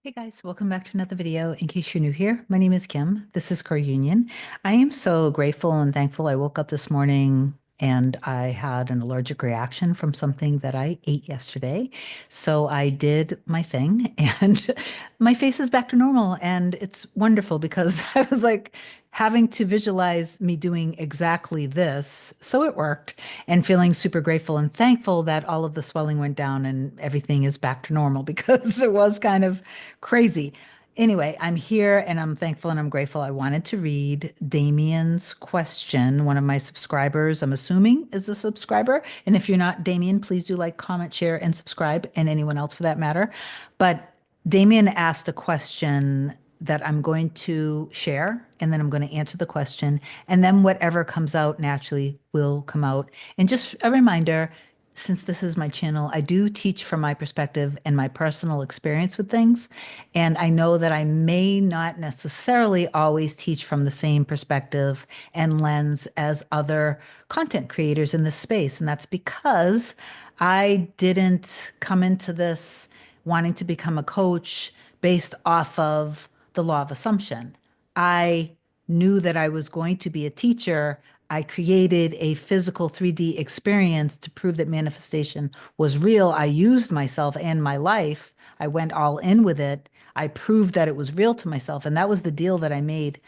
Hey guys, welcome back to another video. In case you're new here, my name is Kim. This is Core Union. I am so grateful and thankful I woke up this morning and I had an allergic reaction from something that I ate yesterday. So I did my thing and my face is back to normal. And it's wonderful because I was like having to visualize me doing exactly this. So it worked and feeling super grateful and thankful that all of the swelling went down and everything is back to normal because it was kind of crazy. Anyway, I'm here and I'm thankful and I'm grateful. I wanted to read Damien's question, one of my subscribers, I'm assuming is a subscriber. And if you're not Damien, please do like, comment, share, and subscribe, and anyone else for that matter. But Damien asked a question that I'm going to share, and then I'm going to answer the question, and then whatever comes out naturally will come out. And just a reminder, since this is my channel, I do teach from my perspective and my personal experience with things. And I know that I may not necessarily always teach from the same perspective and lens as other content creators in this space. And that's because I didn't come into this wanting to become a coach based off of the law of assumption. I knew that I was going to be a teacher. I created a physical 3D experience to prove that manifestation was real. I used myself and my life. I went all in with it. I proved that it was real to myself. And that was the deal that I made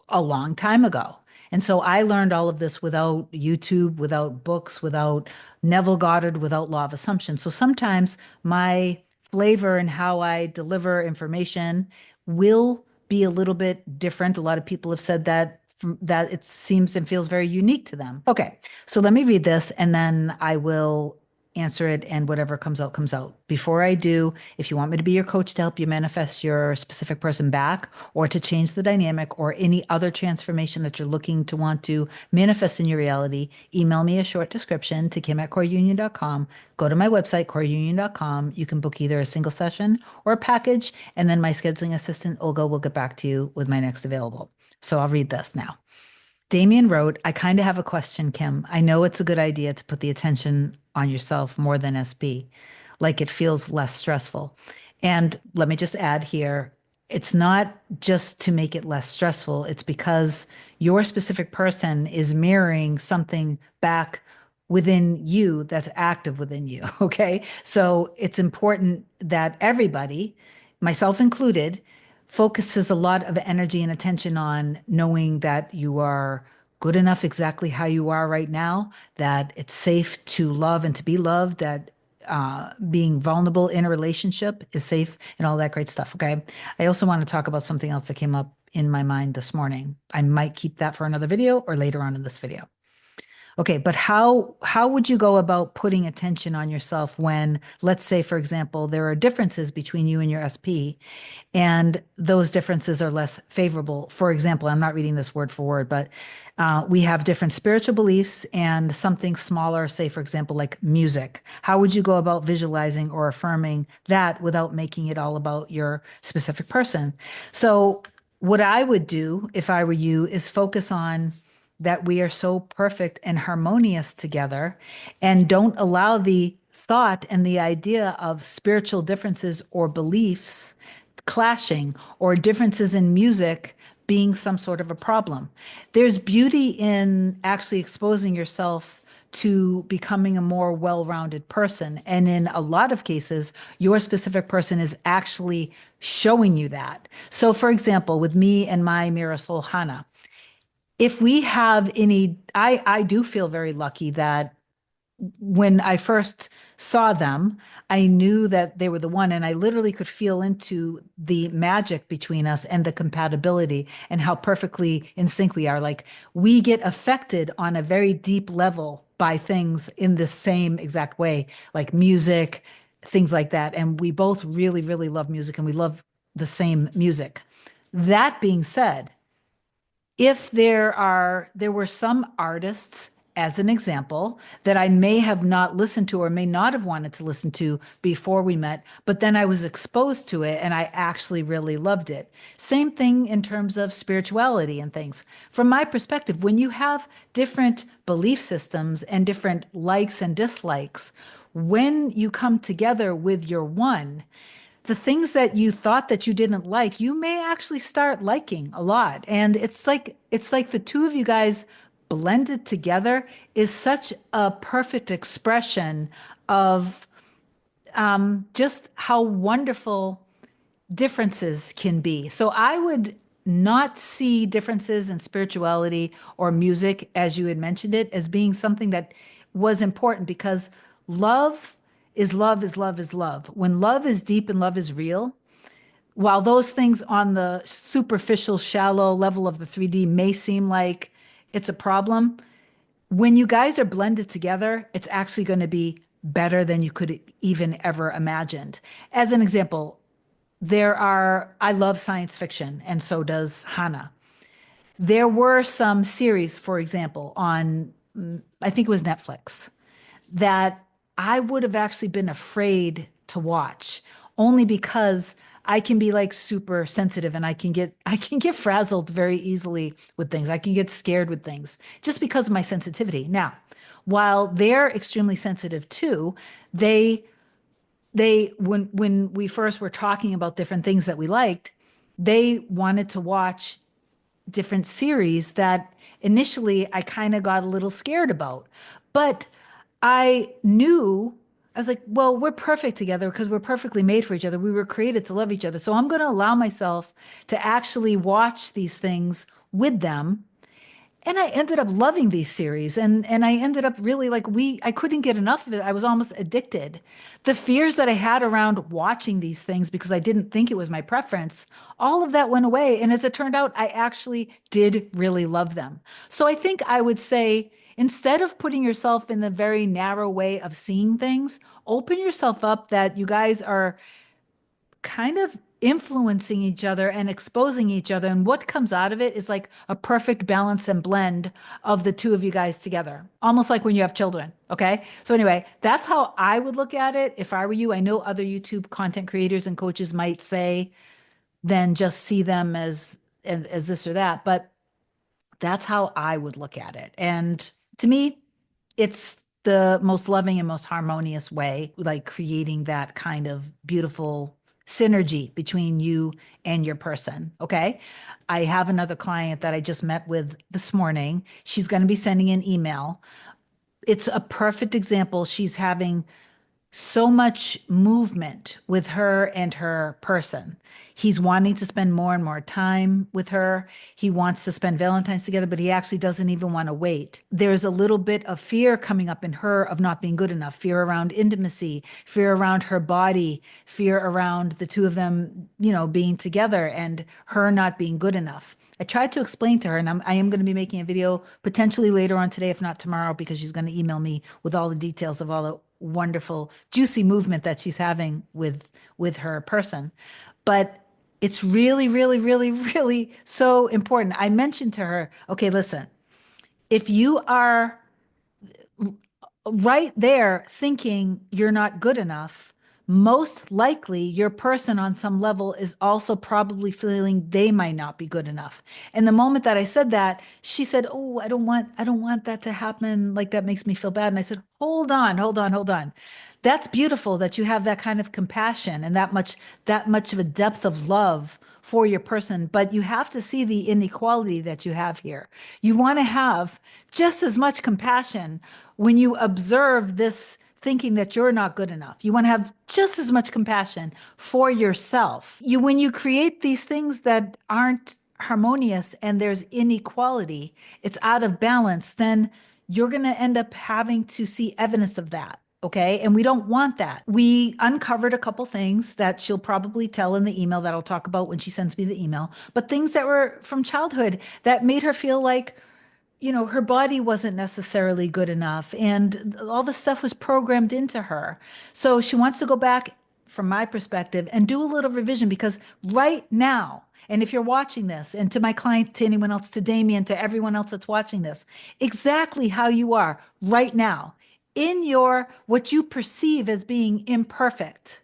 a long time ago. And so I learned all of this without YouTube, without books, without Neville Goddard, without law of assumption. So sometimes my flavor and how I deliver information will be a little bit different. A lot of people have said that it seems and feels very unique to them. Okay, so let me read this and then I will answer it and whatever comes out, comes out. Before I do, if you want me to be your coach to help you manifest your specific person back or to change the dynamic or any other transformation that you're looking to want to manifest in your reality, email me a short description to kim@coreunion.com. Go to my website, coreunion.com. You can book either a single session or a package, and then my scheduling assistant, Olga, will get back to you with my next available. So I'll read this now. Damien wrote, I kind of have a question, Kim. I know it's a good idea to put the attention on yourself more than SP, like it feels less stressful. And let me just add here, it's not just to make it less stressful, it's because your specific person is mirroring something back within you that's active within you. Okay. So it's important that everybody, myself included, focuses a lot of energy and attention on knowing that you are good enough exactly how you are right now, that it's safe to love and to be loved, that being vulnerable in a relationship is safe and all that great stuff. Okay. I also want to talk about something else that came up in my mind this morning. I might keep that for another video or later on in this video. Okay, but how would you go about putting attention on yourself when, let's say, for example, there are differences between you and your SP, and those differences are less favorable? For example, I'm not reading this word for word, but we have different spiritual beliefs and something smaller, say, for example, like music. How would you go about visualizing or affirming that without making it all about your specific person? So, what I would do if I were you is focus on that we are so perfect and harmonious together, and don't allow the thought and the idea of spiritual differences or beliefs clashing or differences in music being some sort of a problem. There's beauty in actually exposing yourself to becoming a more well-rounded person. And in a lot of cases, your specific person is actually showing you that. So for example, with me and my mirror soul, Hannah, if we have any, I do feel very lucky that when I first saw them, I knew that they were the one, and I literally could feel into the magic between us and the compatibility and how perfectly in sync we are. Like we get affected on a very deep level by things in the same exact way, like music, things like that. And we both really, really love music and we love the same music. That being said, if there were some artists, as an example, that I may have not listened to or may not have wanted to listen to before we met, but then I was exposed to it and I actually really loved it. Same thing in terms of spirituality and things. From my perspective, when you have different belief systems and different likes and dislikes, when you come together with your one, the things that you thought that you didn't like, you may actually start liking a lot. And it's like the two of you guys blended together is such a perfect expression of just how wonderful differences can be. So I would not see differences in spirituality or music, as you had mentioned it, as being something that was important because love is love is love is love. When love is deep and love is real, while those things on the superficial, shallow level of the 3D may seem like it's a problem, when you guys are blended together, it's actually going to be better than you could even ever imagined. As an example, I love science fiction, and so does Hannah. There were some series, for example, on, I think it was Netflix, that I would have actually been afraid to watch only because I can be like super sensitive and I can get frazzled very easily with things. I can get scared with things just because of my sensitivity. Now, while they're extremely sensitive too, they when we first were talking about different things that we liked, they wanted to watch different series that initially I kind of got a little scared about. But I knew, I was like, well, we're perfect together because we're perfectly made for each other. We were created to love each other. So I'm going to allow myself to actually watch these things with them. And I ended up loving these series and I ended up really like I couldn't get enough of it. I was almost addicted. The fears that I had around watching these things because I didn't think it was my preference, all of that went away. And as it turned out, I actually did really love them. So I think I would say instead of putting yourself in the very narrow way of seeing things, open yourself up that you guys are kind of influencing each other and exposing each other. And what comes out of it is like a perfect balance and blend of the two of you guys together, almost like when you have children. Okay. So, anyway, that's how I would look at it if I were you. I know other YouTube content creators and coaches might say, then just see them as this or that. But that's how I would look at it. And to me, it's the most loving and most harmonious way, like creating that kind of beautiful synergy between you and your person. Okay. I have another client that I just met with this morning. She's going to be sending an email. It's a perfect example. She's having so much movement with her and her person. He's wanting to spend more and more time with her. He wants to spend Valentine's together, but he actually doesn't even want to wait. There's a little bit of fear coming up in her of not being good enough, fear around intimacy, fear around her body, fear around the two of them, being together and her not being good enough. I tried to explain to her, and I am going to be making a video potentially later on today, if not tomorrow, because she's going to email me with all the details of all the wonderful, juicy movement that she's having with her person. But it's really, really, really, really so important. I mentioned to her, okay, listen, if you are right there thinking you're not good enough, most likely your person on some level is also probably feeling they might not be good enough. And the moment that I said that, she said, "Oh, I don't want that to happen. Like that makes me feel bad." And I said, "Hold on, hold on, hold on. That's beautiful that you have that kind of compassion and that much of a depth of love for your person, but you have to see the inequality that you have here. You want to have just as much compassion when you observe this thinking that you're not good enough. You want to have just as much compassion for yourself. When you create these things that aren't harmonious and there's inequality, it's out of balance, then you're going to end up having to see evidence of that. Okay. And we don't want that. We uncovered a couple things that she'll probably tell in the email that I'll talk about when she sends me the email, but things that were from childhood that made her feel like her body wasn't necessarily good enough and all the stuff was programmed into her. So she wants to go back, from my perspective, and do a little revision because right now, and if you're watching this, and to my client, to anyone else, to Damien, to everyone else that's watching this, exactly how you are right now, in your what you perceive as being imperfect,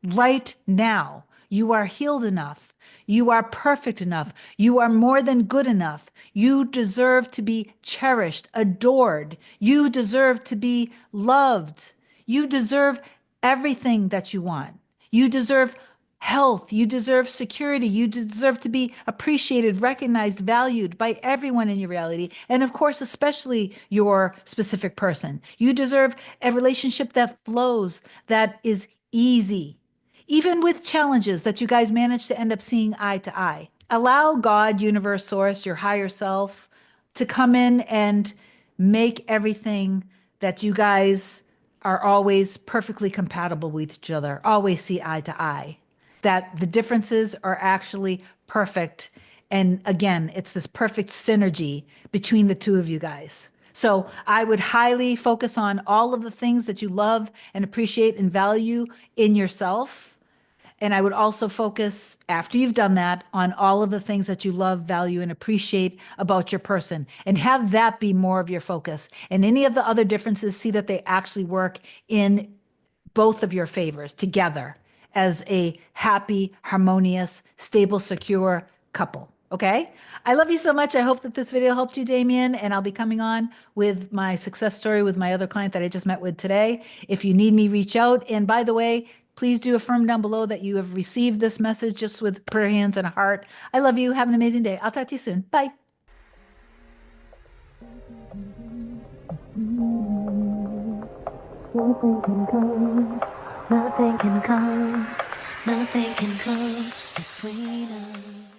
right now, you are healed enough. You are perfect enough. You are more than good enough. You deserve to be cherished, adored. You deserve to be loved. You deserve everything that you want. You deserve health. You deserve security. You deserve to be appreciated, recognized, valued by everyone in your reality. And of course, especially your specific person. You deserve a relationship that flows, that is easy, even with challenges that you guys manage to end up seeing eye to eye. Allow God, universe, source, your higher self to come in and make everything that you guys are always perfectly compatible with each other, always see eye to eye, that the differences are actually perfect. And again, it's this perfect synergy between the two of you guys. So I would highly focus on all of the things that you love and appreciate and value in yourself. And I would also focus, after you've done that, on all of the things that you love, value, and appreciate about your person, and have that be more of your focus. And any of the other differences, see that they actually work in both of your favors together as a happy, harmonious, stable, secure couple. Okay. I love you so much. I hope that this video helped you, Damien. And I'll be coming on with my success story with my other client that I just met with today. If you need me, reach out. And by the way, please do affirm down below that you have received this message just with prayer hands and a heart. I love you. Have an amazing day. I'll talk to you soon. Bye. Nothing can come, nothing can come, nothing can come between us.